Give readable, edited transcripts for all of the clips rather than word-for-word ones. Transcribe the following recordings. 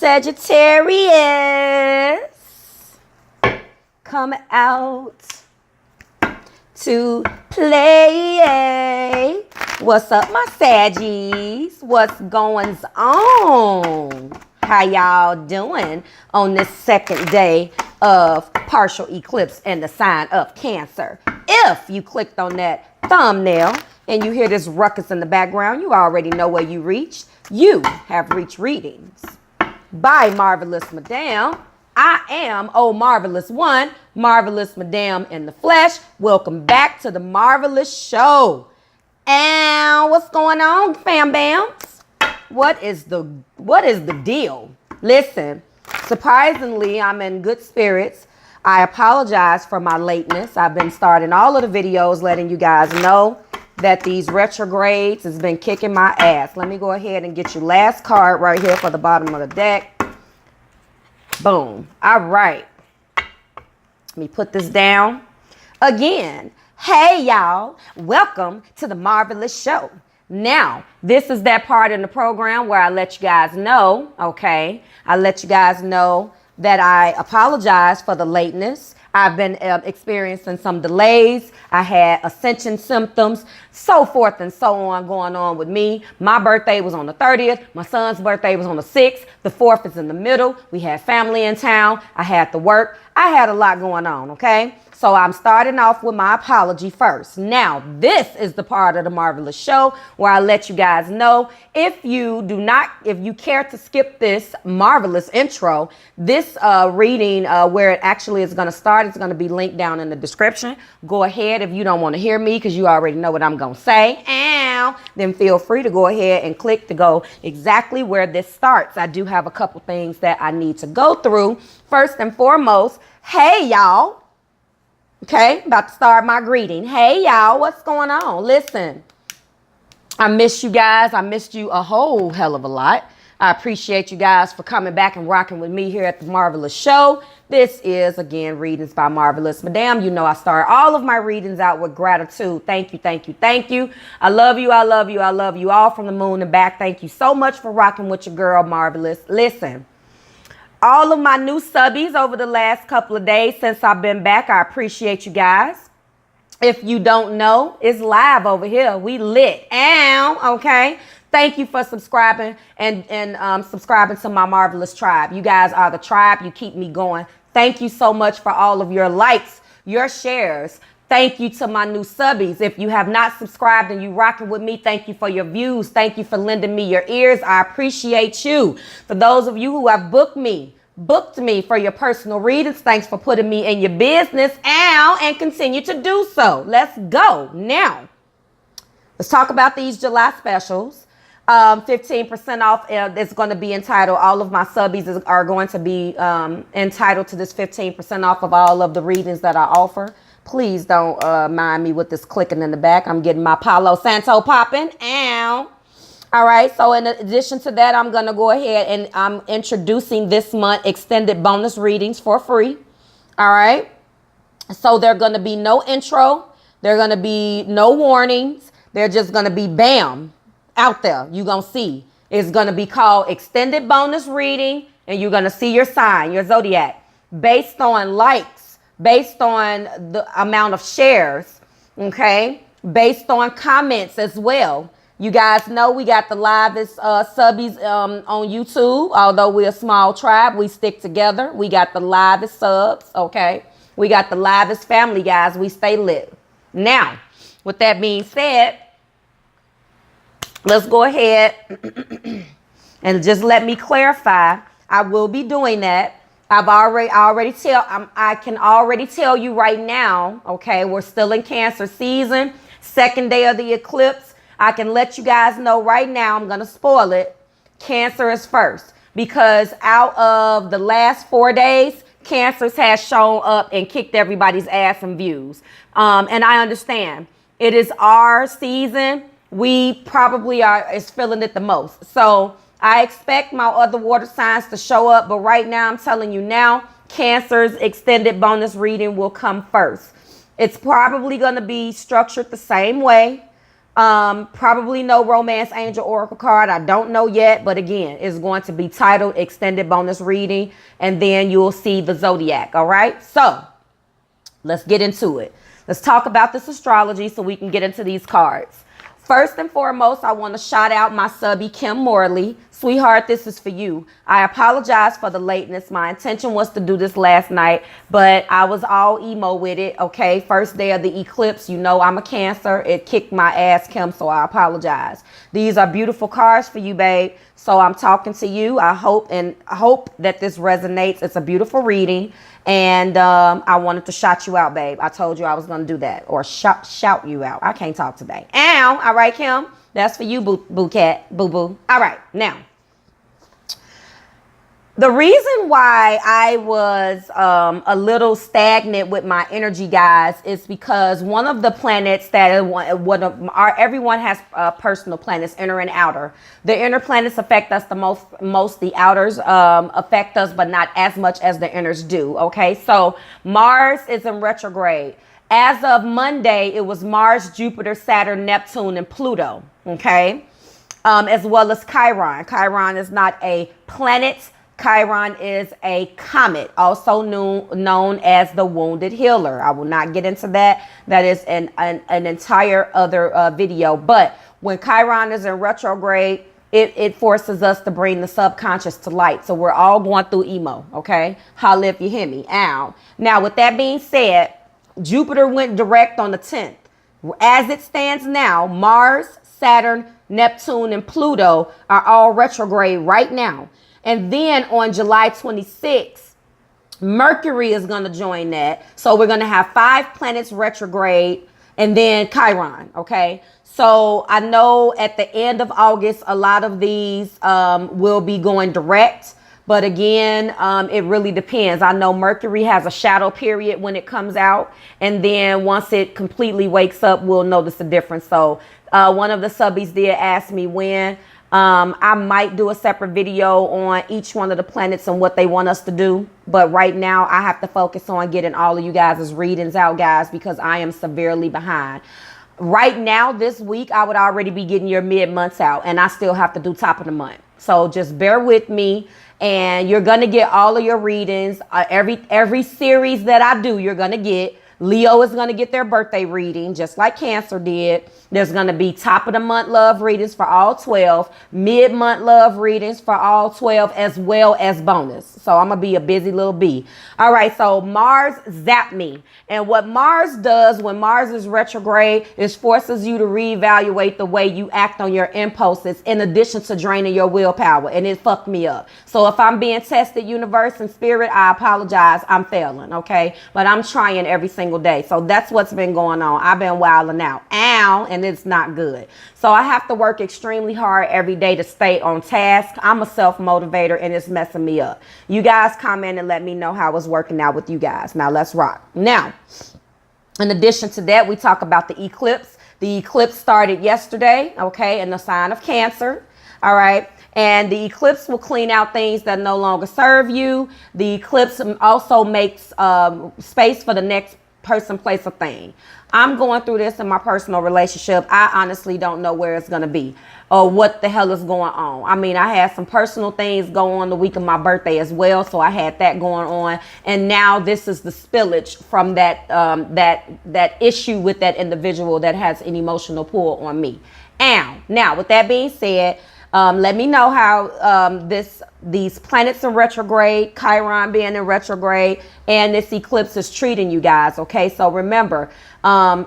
Sagittarius, come out to play. What's up, my Saggies? What's going on? How y'all doing on this second day of partial eclipse in the sign of Cancer? If you clicked on that thumbnail and you hear this ruckus in the background, you already know where you reached. You have reached readings by Marvelous Madame. I am Marvelous One, Marvelous Madame in the flesh. Welcome back to the Marvelous Show. And what's going on, fam bams? What is the deal? Listen, surprisingly, I'm in good spirits. I apologize for my lateness. I've been starting all of the videos letting you guys know that these retrogrades has been kicking my ass. Let me go ahead and get your last card right here for the bottom of the deck. Boom. All right. Let me put this down. Again, hey, y'all. Welcome to the Marvelous Show. Now, this is that part in the program where I let you guys know, okay? I let you guys know that I apologize for the lateness. I've been experiencing some delays. I had ascension symptoms, so forth and so on going on with me. My birthday was on the 30th. My son's birthday was on the 6th. The 4th is in the middle. We had family in town. I had to work. I had a lot going on, okay? So I'm starting off with my apology first. Now, this is the part of the Marvelous Show where I let you guys know if you care to skip this marvelous intro, this reading where it actually is going to start, it's going to be linked down in the description. Go ahead if you don't want to hear me because you already know what I'm going to say. Then feel free to go ahead and click to go exactly where this starts. I do have a couple things that I need to go through. First and foremost, hey, y'all. Okay, about to start my greeting. Hey, y'all, what's going on? Listen, I miss you guys. I missed you a whole hell of a lot. I appreciate you guys for coming back and rocking with me here at the Marvelous Show. This is, again, Readings by Marvelous Madame. You know I start all of my readings out with gratitude. Thank you, thank you, thank you. I love you, I love you, I love you all from the moon and back. Thank you so much for rocking with your girl, Marvelous. Listen. All of my new subbies over the last couple of days since I've been back, I appreciate you guys. If you don't know, it's live over here. We lit. Okay? Thank you for subscribing and subscribing to my Marvelous Tribe. You guys are the tribe. You keep me going. Thank you so much for all of your likes, your shares. Thank you to my new subbies. If you have not subscribed and you rocking with me, thank you for your views. Thank you for lending me your ears. I appreciate you. For those of you who have booked me for your personal readings, thanks for putting me in your business and continue to do so. Let's go. Now, let's talk about these July specials. 15% off is going to be entitled. All of my subbies are going to be entitled to this 15% off of all of the readings that I offer. Please don't mind me with this clicking in the back. I'm getting my Palo Santo popping. All right. So in addition to that, I'm going to go ahead and I'm introducing this month extended bonus readings for free. All right. So they're going to be no intro. They're going to be no warnings. They're just going to be bam out there. You're going to see. It's going to be called extended bonus reading. And you're going to see your sign, your zodiac, based on likes. Based on the amount of shares, okay? Based on comments as well. You guys know we got the livest subbies on YouTube. Although we're a small tribe, we stick together. We got the livest subs, okay? We got the livest family, guys. We stay lit. Now, with that being said, let's go ahead and just let me clarify. I will be doing that. I can already tell you right now, okay, we're still in Cancer season, second day of the eclipse. I can let you guys know right now, I'm going to spoil it. Cancer is first because out of the last 4 days, Cancer has shown up and kicked everybody's ass in views. And I understand it is our season. We probably is feeling it the most. So I expect my other water signs to show up, but right now I'm telling you now, Cancer's extended bonus reading will come first. It's probably going to be structured the same way. Probably no romance angel oracle card. I don't know yet, but again, it's going to be titled extended bonus reading, and then you'll see the zodiac. All right, so let's get into it. Let's talk about this astrology so we can get into these cards. First and foremost, I want to shout out my subby, Kim Morley. Sweetheart, this is for you. I apologize for the lateness. My intention was to do this last night, but I was all emo with it, okay? First day of the eclipse. You know I'm a Cancer. It kicked my ass, Kim, so I apologize. These are beautiful cards for you, babe. So I'm talking to you. I hope that this resonates. It's a beautiful reading. And I wanted to shout you out, babe. I told you I was going to do that. Or shout you out. I can't talk today. Ow. All right, Kim. That's for you, boo cat. Boo boo. All right. Now, the reason why I was a little stagnant with my energy, guys, is because one of the planets that everyone has personal planets, inner and outer. The inner planets affect us the most. The outers affect us, but not as much as the inners do. Okay, so Mars is in retrograde. As of Monday, it was Mars, Jupiter, Saturn, Neptune, and Pluto. Okay, as well as Chiron. Chiron is not a planet. Chiron is a comet, also known as the wounded healer. I will not get into that. That is an entire other video. But when Chiron is in retrograde, it forces us to bring the subconscious to light. So we're all going through emo, okay? Holla if you hear me. Ow. Now, with that being said, Jupiter went direct on the 10th. As it stands now, Mars, Saturn, Neptune, and Pluto are all retrograde right now. And then on July 26th, Mercury is going to join that. So we're going to have 5 planets retrograde and then Chiron. Okay. So I know at the end of August, a lot of these will be going direct. But again, it really depends. I know Mercury has a shadow period when it comes out. And then once it completely wakes up, we'll notice a difference. So one of the subbies did ask me when. I might do a separate video on each one of the planets and what they want us to do. But right now I have to focus on getting all of you guys' readings out, guys, because I am severely behind. Right now, this week, I would already be getting your mid-months out, and I still have to do top of the month. So just bear with me, and you're going to get all of your readings. Every series that I do, you're going to get. Leo is going to get their birthday reading, just like Cancer did. There's going to be top of the month love readings for all 12, mid-month love readings for all 12, as well as bonus. So I'm going to be a busy little bee. All right, so Mars zapped me. And what Mars does when Mars is retrograde is forces you to reevaluate the way you act on your impulses in addition to draining your willpower. And it fucked me up. So if I'm being tested, universe and spirit, I apologize. I'm failing, okay? But I'm trying every single day. So that's what's been going on. I've been wilding out. Ow, and it's not good. So I have to work extremely hard every day to stay on task. I'm a self-motivator and it's messing me up. You guys comment and let me know how it's working out with you guys. Now let's rock. Now, in addition to that, we talk about the eclipse. The eclipse started yesterday, okay, in the sign of Cancer. All right. And the eclipse will clean out things that no longer serve you. The eclipse also makes space for the next person, place, or thing. I'm going through this in my personal relationship. I honestly don't know where it's going to be or what the hell is going on. I mean, I had some personal things go on the week of my birthday as well. So I had that going on. And now this is the spillage from that that issue with that individual that has an emotional pull on me. And now, with that being said, let me know how these planets in retrograde, Chiron being in retrograde, and this eclipse is treating you guys. Okay, so remember,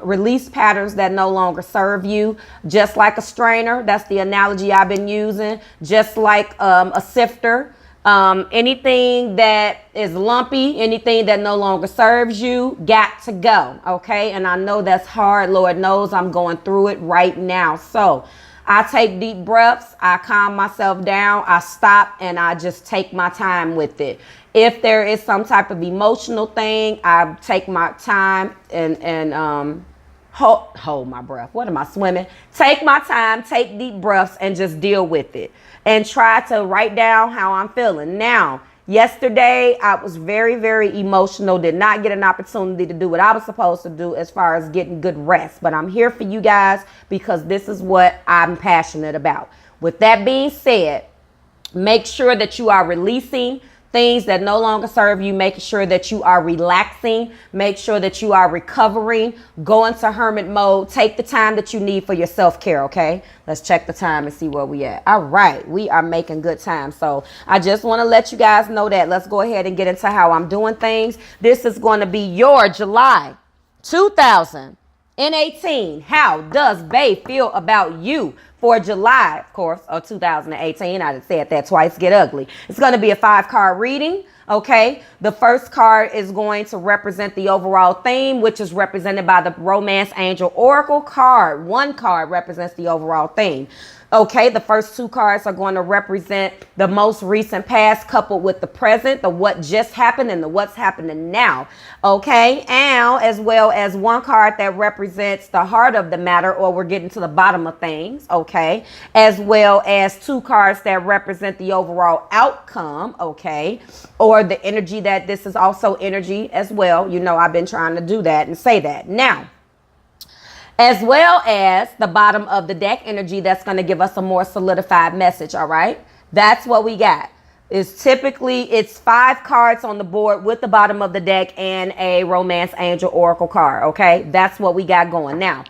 release patterns that no longer serve you, just like a strainer. That's the analogy I've been using. Just like a sifter. Anything that is lumpy, anything that no longer serves you, got to go. Okay, and I know that's hard. Lord knows I'm going through it right now. So I take deep breaths, I calm myself down, I stop, and I just take my time with it. If there is some type of emotional thing, I take my time and hold my breath. What am I, swimming? Take my time, take deep breaths, and just deal with it. And try to write down how I'm feeling. Now, Yesterday, I was very, very emotional, did not get an opportunity to do what I was supposed to do as far as getting good rest. But I'm here for you guys because this is what I'm passionate about. With that being said, make sure that you are releasing things that no longer serve you, making sure that you are relaxing, make sure that you are recovering, go into hermit mode, take the time that you need for your self-care, okay? Let's check the time and see where we at. All right, we are making good time. So I just want to let you guys know that. Let's go ahead and get into how I'm doing things. This is going to be your July 2018. How does Bae feel about you? For July, of course, of 2018. I said that twice. Get ugly. It's going to be a 5-card reading. Okay. The first card is going to represent the overall theme, which is represented by the Romance Angel Oracle card. One card represents the overall theme. Okay, the first 2 cards are going to represent the most recent past coupled with the present, the what just happened and the what's happening now. Okay, and as well as 1 card that represents the heart of the matter, or we're getting to the bottom of things. Okay, as well as 2 cards that represent the overall outcome. Okay, or the energy that this is also energy as well. You know, I've been trying to do that and say that now. As well as the bottom of the deck energy that's going to give us a more solidified message. All right. That's what we got. It's typically, it's 5 cards on the board with the bottom of the deck and a Romance Angel Oracle card. Okay. That's what we got going now.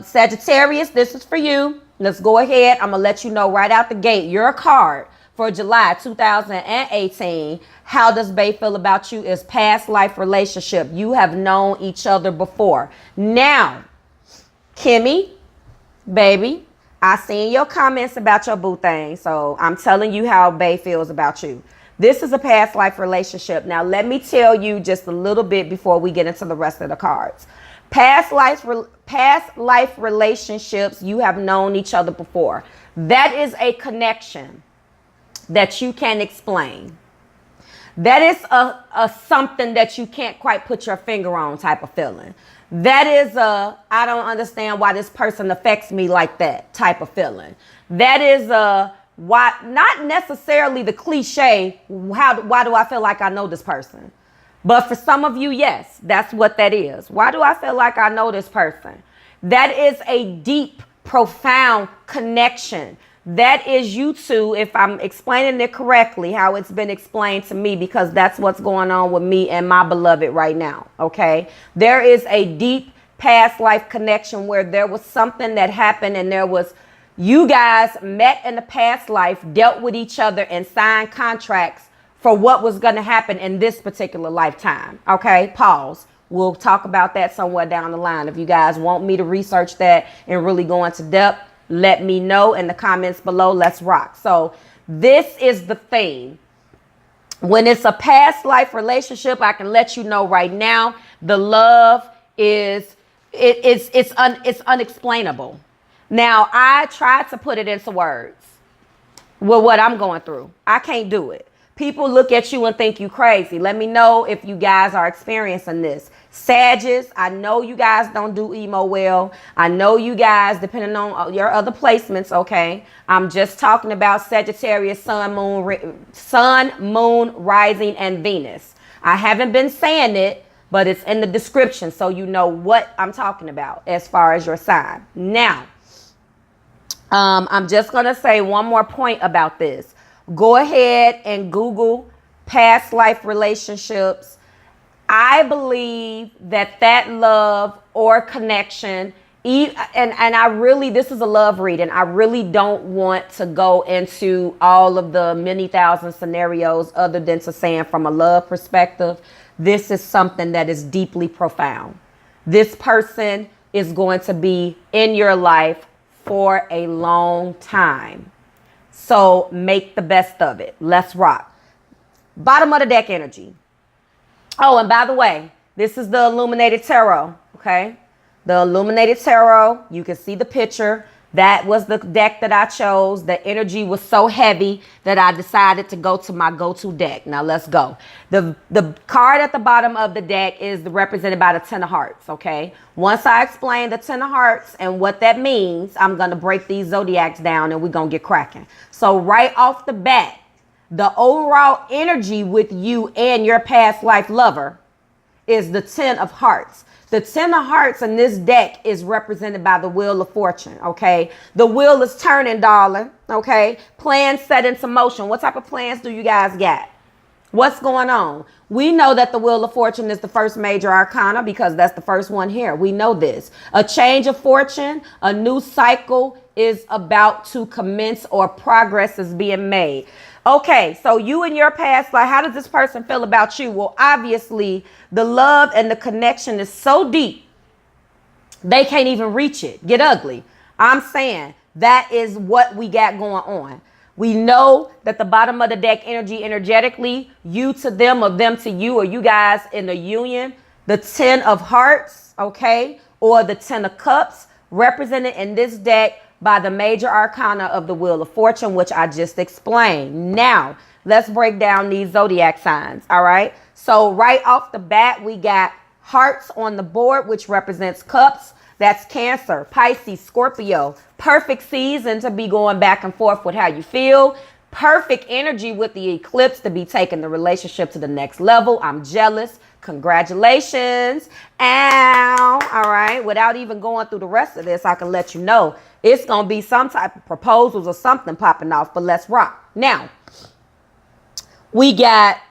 Sagittarius, this is for you. Let's go ahead. I'm going to let you know right out the gate. Your card for July 2018. How does Bae feel about you is past life relationship. You have known each other before. Now, Kimmy, baby, I seen your comments about your boo thing. So I'm telling you how Bae feels about you. This is a past life relationship. Now, let me tell you just a little bit before we get into the rest of the cards. Past life relationships, you have known each other before. That is a connection that you can't explain. That is a something that you can't quite put your finger on type of feeling. That is I don't understand why this person affects me like that type of feeling. That is why, not necessarily the cliche, why do I feel like I know this person? But for some of you, yes, that's what that is. Why do I feel like I know this person? That is a deep, profound connection. That is you two, if I'm explaining it correctly, how it's been explained to me, because that's what's going on with me and my beloved right now. Okay. There is a deep past life connection where there was something that happened and you guys met in the past life, dealt with each other and signed contracts for what was going to happen in this particular lifetime. Okay. Pause. We'll talk about that somewhere down the line. If you guys want me to research that and really go into depth, let me know in the comments below. Let's rock. So this is the thing. When it's a past life relationship, I can let you know right now, the love is, it's unexplainable. Now, I tried to put it into words with what I'm going through. I can't do it. People look at you and think you crazy. Let me know if you guys are experiencing this. Sagittarius, I know you guys don't do emo well. I know you guys, depending on your other placements, okay? I'm just talking about Sagittarius, sun, moon, rising, and Venus. I haven't been saying it, but it's in the description so you know what I'm talking about as far as your sign. Now, I'm just going to say one more point about this. Go ahead and Google past life relationships. I believe that love or connection, and I really, this is a love reading. I really don't want to go into all of the many thousand scenarios other than to saying from a love perspective, this is something that is deeply profound. This person is going to be in your life for a long time. So make the best of it. Let's rock. Bottom of the deck energy. Oh, and by the way, this is the Illuminated Tarot, okay? The Illuminated Tarot, you can see the picture. That was the deck that I chose. The energy was so heavy that I decided to go to my go-to deck. Now let's go. The card at the bottom of the deck is represented by the Ten of Hearts, okay? Once I explain the Ten of Hearts and what that means, I'm going to break these zodiacs down and we're going to get cracking. So right off the bat, the overall energy with you and your past life lover is the 10 of hearts. The 10 of hearts in this deck is represented by the wheel of fortune, okay? The wheel is turning, darling, okay? Plans set into motion. What type of plans do you guys got? What's going on? We know that the wheel of fortune is the first major arcana because that's the first one here. We know this. A change of fortune, a new cycle is about to commence or progress is being made. Okay, so you and your past life, how does this person feel about you? Well, obviously, the love and the connection is so deep, they can't even reach it. Get ugly. I'm saying that is what we got going on. We know that the bottom of the deck energy, energetically, you to them or them to you, or you guys in the union, the 10 of hearts, okay, or the 10 of cups, represented in this deck by the major arcana of the wheel of fortune, which I just explained. Now, let's break down these zodiac signs, all right? So right off the bat, we got hearts on the board, which represents cups. That's Cancer, Pisces, Scorpio. Perfect season to be going back and forth with how you feel. Perfect energy with the eclipse to be taking the relationship to the next level. I'm jealous. Congratulations. Ow. All right. Without even going through the rest of this, I can let you know it's going to be some type of proposals or something popping off, but let's rock. Now, we got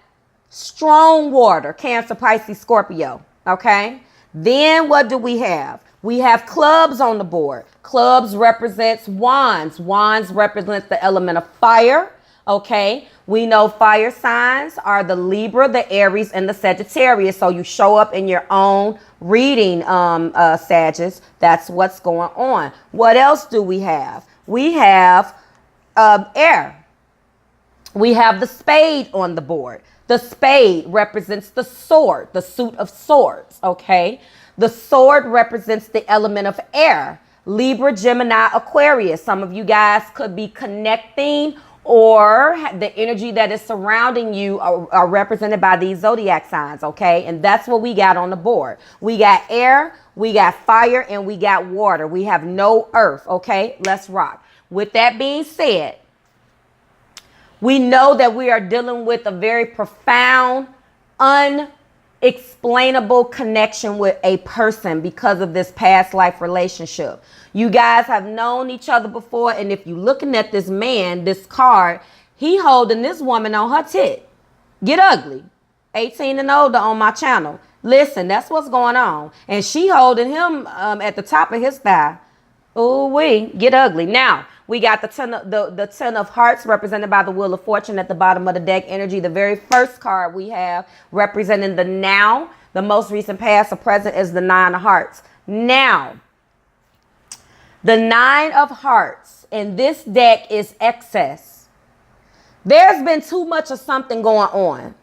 strong water, Cancer, Pisces, Scorpio. Okay. Then what do we have? We have clubs on the board. Clubs represents wands. Wands represents the element of fire. Okay. We know fire signs are the Libra, the Aries, and the Sagittarius. So you show up in your own reading, Sagittarius. That's what's going on. What else do we have? We have air. We have the spade on the board. The spade represents the sword, the suit of swords. Okay. The sword represents the element of air. Libra, Gemini, Aquarius. Some of you guys could be connecting, or the energy that is surrounding you are represented by these zodiac signs, okay? And that's what we got on the board. We got air, we got fire, and we got water. We have no earth, okay? Let's rock. With that being said, we know that we are dealing with a very profound, unexplainable connection with a person because of this past life relationship. You guys have known each other before, and if you're looking at this man, this card, he holding this woman on her tit. Get ugly. 18 and older on my channel. Listen, that's what's going on. And she holding him at the top of his thigh. Ooh wee, get ugly. Now, we got the 10 of hearts represented by the wheel of fortune at the bottom of the deck energy. The very first card we have representing the now, the most recent past or present, is the 9 of hearts. Now, the 9 of hearts in this deck is excess. There's been too much of something going on.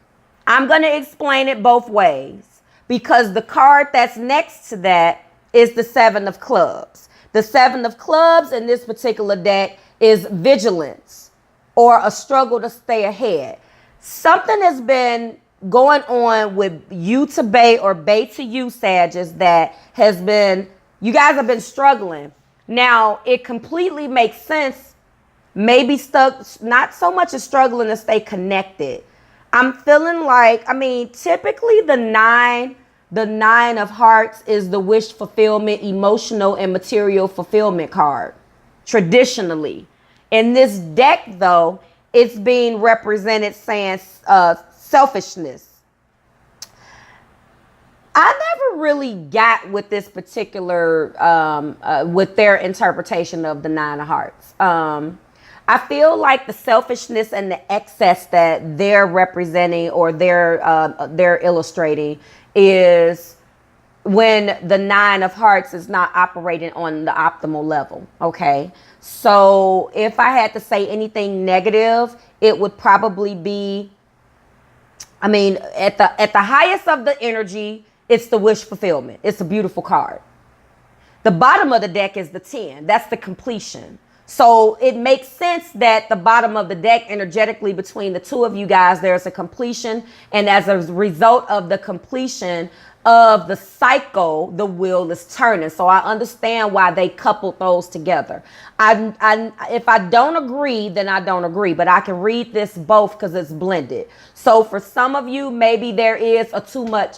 I'm going to explain it both ways because the card that's next to that is the 7 of clubs. The 7 of clubs in this particular deck is vigilance or a struggle to stay ahead. Something has been going on with you to Bae or Bae to you, Sagittarius, that has been, you guys have been struggling. Now, it completely makes sense. Maybe stuck, not so much as struggling to stay connected. I'm feeling like, typically the 9 of hearts is the wish fulfillment, emotional and material fulfillment card. Traditionally. In this deck, though, it's being represented saying selfishness. I never really got with this particular, with their interpretation of the 9 of hearts. I feel like the selfishness and the excess that they're representing or they're illustrating is when the 9 of hearts is not operating on the optimal level. Okay. So if I had to say anything negative, it would probably be, at the highest of the energy, it's the wish fulfillment. It's a beautiful card. The bottom of the deck is the 10. That's the completion. So it makes sense that the bottom of the deck energetically between the two of you guys, there's a completion. And as a result of the completion of the cycle, the wheel is turning. So I understand why they coupled those together. If I don't agree, then I don't agree. But I can read this both because it's blended. So for some of you, maybe there is a too much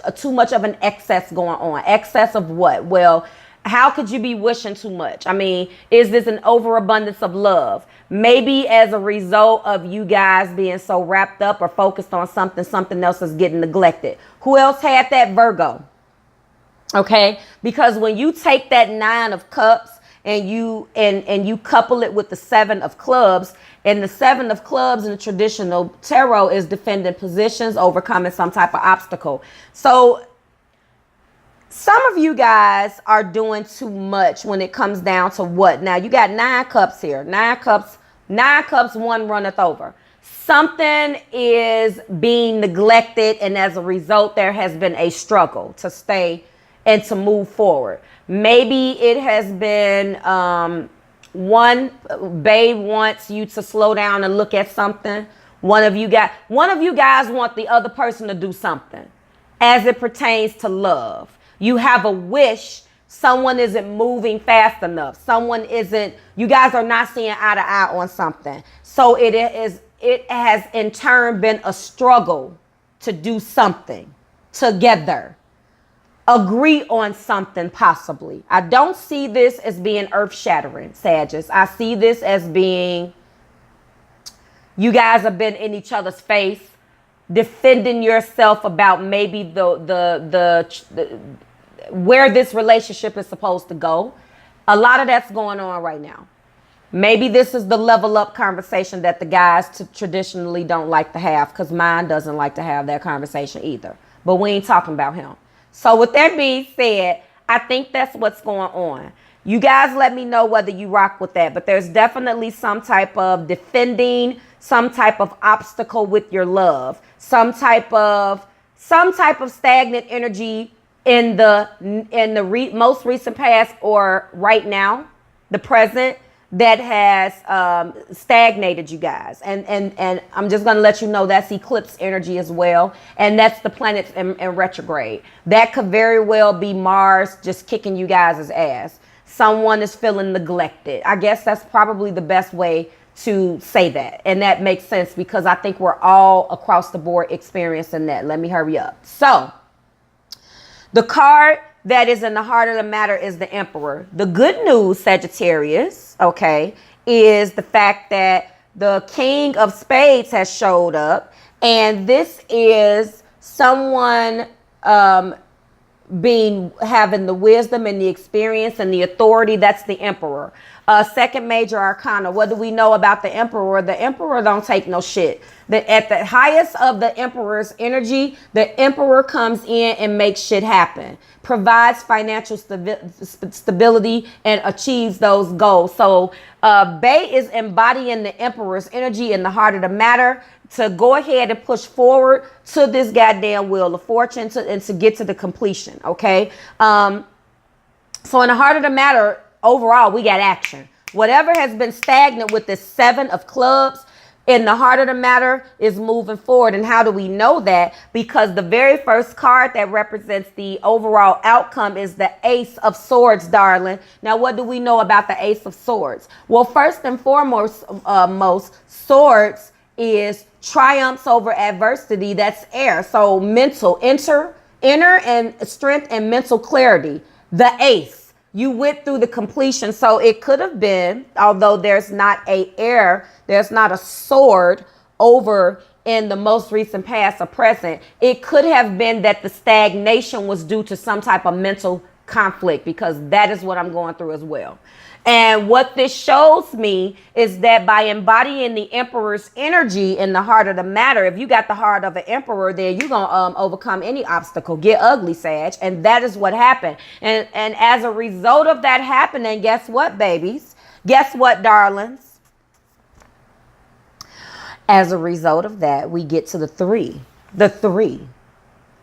of an excess going on. Excess of what? Well, how could you be wishing too much? I mean, is this an overabundance of love? Maybe as a result of you guys being so wrapped up or focused on something else is getting neglected. Who else had that? Virgo. Okay, because when you take that 9 of cups and you couple it with the 7 of clubs, and the 7 of clubs in the traditional tarot is defending positions, overcoming some type of obstacle. So some of you guys are doing too much when it comes down to what? Now you got 9 cups here. 9 cups, 1 runneth over. Something is being neglected, and as a result, there has been a struggle to stay and to move forward. Maybe it has been Bae wants you to slow down and look at something. One of you guys want the other person to do something as it pertains to love. You have a wish. Someone isn't moving fast enough. You guys are not seeing eye to eye on something. So it has in turn been a struggle to do something together. Agree on something possibly. I don't see this as being earth-shattering, Sagittarius. I see this as being, you guys have been in each other's face, defending yourself about maybe the where this relationship is supposed to go. A lot of that's going on right now. Maybe this is the level up conversation that the guys traditionally don't like to have, because mine doesn't like to have that conversation either. But we ain't talking about him. So with that being said, I think that's what's going on. You guys let me know whether you rock with that. But there's definitely some type of defending, some type of obstacle with your love, some type of stagnant energy in the most recent past or right now, the present, that has stagnated you guys. And I'm just going to let you know that's eclipse energy as well. And that's the planets in retrograde. That could very well be Mars just kicking you guys' ass. Someone is feeling neglected. I guess that's probably the best way to say that. And that makes sense because I think we're all across the board experiencing that. Let me hurry up. So the card that is in the heart of the matter is the Emperor. The good news, Sagittarius, okay, is the fact that the King of Spades has showed up. And this is someone having the wisdom and the experience and the authority. That's the Emperor. Second major arcana. What do we know about the Emperor? The Emperor don't take no shit. At the highest of the Emperor's energy, the Emperor comes in and makes shit happen, provides financial stability, and achieves those goals. So Bae is embodying the Emperor's energy in the heart of the matter to go ahead and push forward to this goddamn wheel of fortune and to get to the completion. Okay. So in the heart of the matter, overall, we got action. Whatever has been stagnant with this 7 of clubs in the heart of the matter is moving forward. And how do we know that? Because the very first card that represents the overall outcome is the Ace of Swords, darling. Now, what do we know about the Ace of Swords? Well, first and foremost, swords is triumphs over adversity. That's air. So mental, inner and strength and mental clarity. The Ace. You went through the completion. So it could have been, although there's not there's not a sword over in the most recent past or present, it could have been that the stagnation was due to some type of mental conflict, because that is what I'm going through as well. And what this shows me is that by embodying the Emperor's energy in the heart of the matter, if you got the heart of an Emperor, then you're going to overcome any obstacle. Get ugly, Sag. And that is what happened. And as a result of that happening, guess what, babies? Guess what, darlings? As a result of that, we get to the 3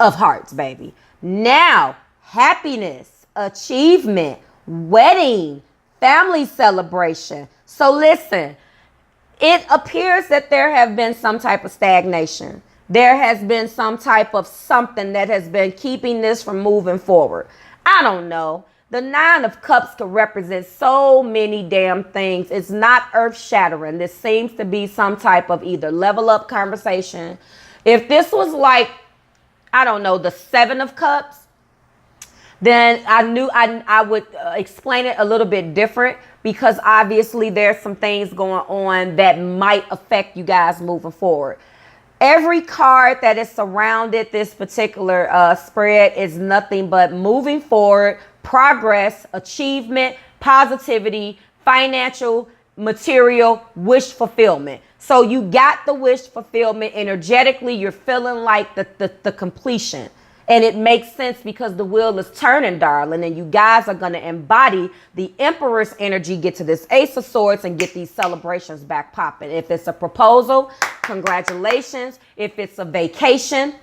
of hearts, baby. Now, happiness, achievement, wedding, family celebration, So listen, it appears that there have been some type of stagnation. There has been some type of something that has been keeping this from moving forward. I don't know. The Nine of Cups could represent so many damn things. It's not earth shattering. This seems to be some type of either level up conversation. If this was like, I don't know, the Seven of Cups, then I knew I would explain it a little bit different, because obviously there's some things going on that might affect you guys moving forward. Every card that is surrounded this particular spread is nothing but moving forward, progress, achievement, positivity, financial, material, wish fulfillment. So you got the wish fulfillment energetically. You're feeling like the completion. And it makes sense because the wheel is turning, darling, and you guys are going to embody the Emperor's energy, get to this Ace of Swords, and get these celebrations back popping. If it's a proposal, congratulations. If it's a vacation,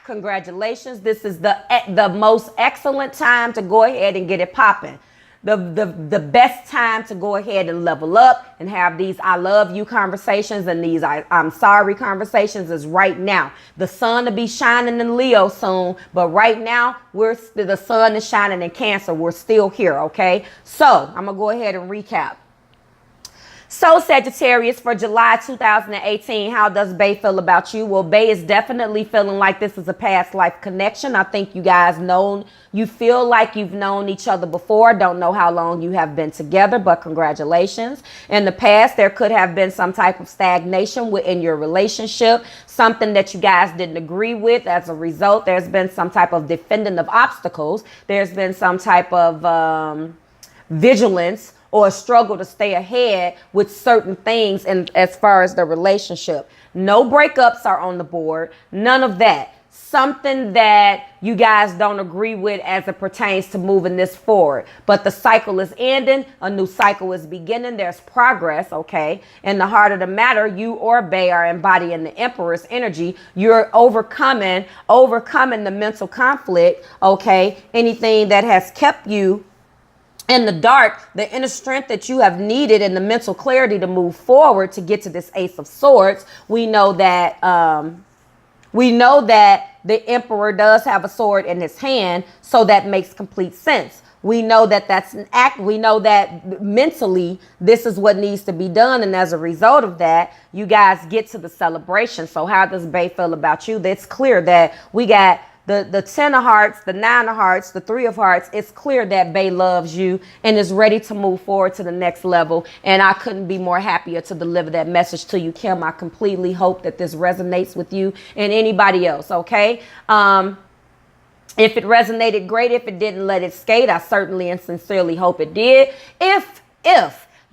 congratulations. This is the most excellent time to go ahead and get it popping. The best time to go ahead and level up and have these I love you conversations and these I'm sorry conversations is right now. The sun will be shining in Leo soon, but right now the sun is shining in Cancer. We're still here, okay? So I'm gonna go ahead and recap. So Sagittarius, for July 2018, how does Bae feel about you? Well, Bae is definitely feeling like this is a past life connection. I think you guys you feel like you've known each other before. Don't know how long you have been together, but congratulations. In the past, there could have been some type of stagnation within your relationship, something that you guys didn't agree with. As a result, there's been some type of defending of obstacles. There's been some type of vigilance or a struggle to stay ahead with certain things. And as far as the relationship, no breakups are on the board. None of that. Something that you guys don't agree with as it pertains to moving this forward. But the cycle is ending. A new cycle is beginning. There's progress, okay? In the heart of the matter, you or Bae are embodying the Emperor's energy. You're overcoming the mental conflict, okay? Anything that has kept you in the dark, the inner strength that you have needed and the mental clarity to move forward to get to this Ace of Swords. We know that the Emperor does have a sword in his hand, so that makes complete sense. We know that that's an act. We know that mentally this is what needs to be done, and as a result of that, you guys get to the celebration. So how does Bae feel about you? It's clear that we got the 10 of hearts, the 9 of hearts, the 3 of hearts. It's clear that Bae loves you and is ready to move forward to the next level. And I couldn't be more happier to deliver that message to you, Kim. I completely hope that this resonates with you and anybody else, okay? If it resonated, great. If it didn't, let it skate. I certainly and sincerely hope it did. If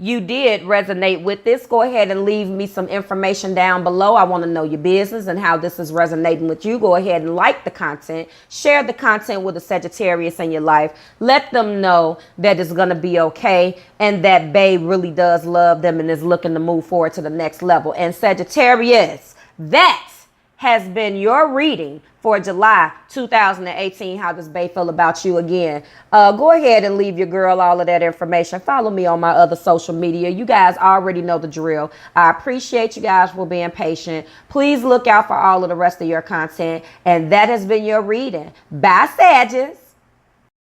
you did resonate with this, go ahead and leave me some information down below. I want to know your business and how this is resonating with you. Go ahead and like the content. Share the content with a Sagittarius in your life. Let them know that it's going to be okay and that Bae really does love them and is looking to move forward to the next level. And Sagittarius, that has been your reading for July 2018. How does Bae feel about you? Again, go ahead and leave your girl all of that information. Follow me on my other social media. You guys already know the drill. I appreciate you guys for being patient. Please look out for all of the rest of your content. And that has been your reading. Bye, Sagittarius.